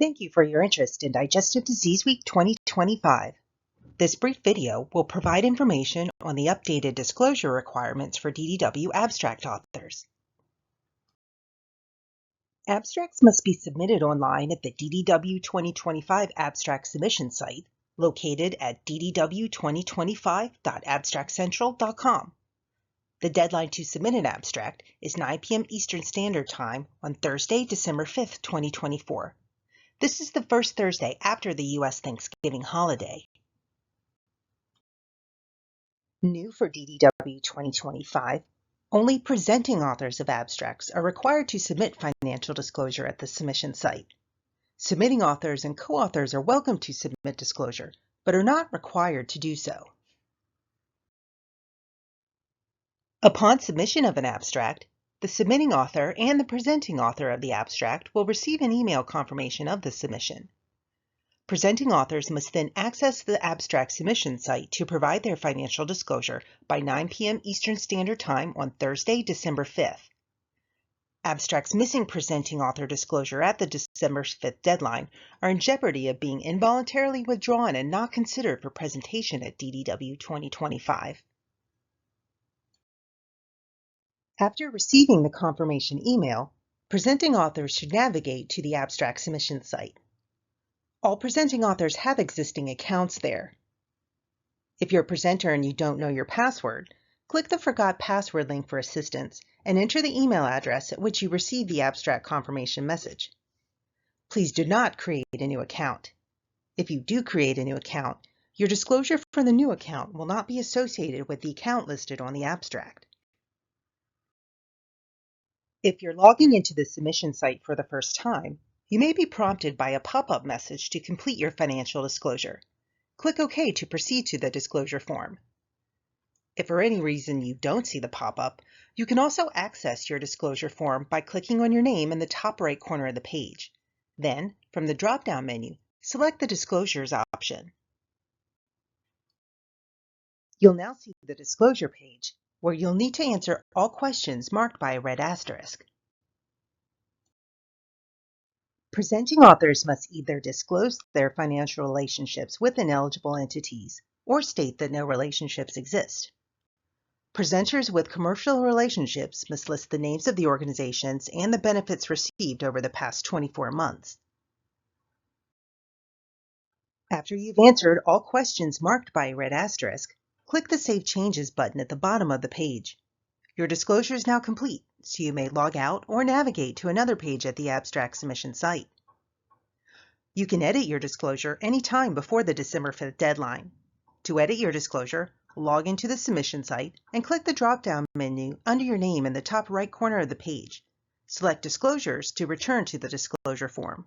Thank you for your interest in Digestive Disease Week 2025. This brief video will provide information on the updated disclosure requirements for DDW abstract authors. Abstracts must be submitted online at the DDW 2025 abstract submission site located at ddw2025.abstractcentral.com. The deadline to submit an abstract is 9 p.m. Eastern Standard Time on Thursday, December 5th, 2024. This is the first Thursday after the U.S. Thanksgiving holiday. New for DDW 2025, only presenting authors of abstracts are required to submit financial disclosure at the submission site. Submitting authors and co-authors are welcome to submit disclosure, but are not required to do so. Upon submission of an abstract, the submitting author and the presenting author of the abstract will receive an email confirmation of the submission. Presenting authors must then access the abstract submission site to provide their financial disclosure by 9 p.m. Eastern Standard Time on Thursday, December 5th. Abstracts missing presenting author disclosure at the December 5th deadline are in jeopardy of being involuntarily withdrawn and not considered for presentation at DDW 2025. After receiving the confirmation email, presenting authors should navigate to the abstract submission site. All presenting authors have existing accounts there. If you're a presenter and you don't know your password, click the Forgot Password link for assistance and enter the email address at which you received the abstract confirmation message. Please do not create a new account. If you do create a new account, your disclosure for the new account will not be associated with the account listed on the abstract. If you're logging into the submission site for the first time, you may be prompted by a pop-up message to complete your financial disclosure. Click OK to proceed to the disclosure form. If for any reason you don't see the pop-up, you can also access your disclosure form by clicking on your name in the top right corner of the page. Then, from the drop-down menu, select the Disclosures option. You'll now see the disclosure page, where you'll need to answer all questions marked by a red asterisk. Presenting authors must either disclose their financial relationships with ineligible entities or state that no relationships exist. Presenters with commercial relationships must list the names of the organizations and the benefits received over the past 24 months. After you've answered all questions marked by a red asterisk, click the Save Changes button at the bottom of the page. Your disclosure is now complete, so you may log out or navigate to another page at the abstract submission site. You can edit your disclosure anytime before the December 5th deadline. To edit your disclosure, log into the submission site and click the drop-down menu under your name in the top right corner of the page. Select Disclosures to return to the disclosure form.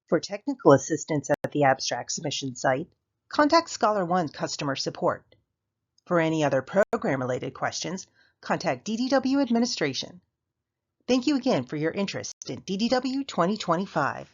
For technical assistance at the abstract submission site, contact ScholarOne customer support. For any other program-related questions, contact DDW administration. Thank you again for your interest in DDW 2025.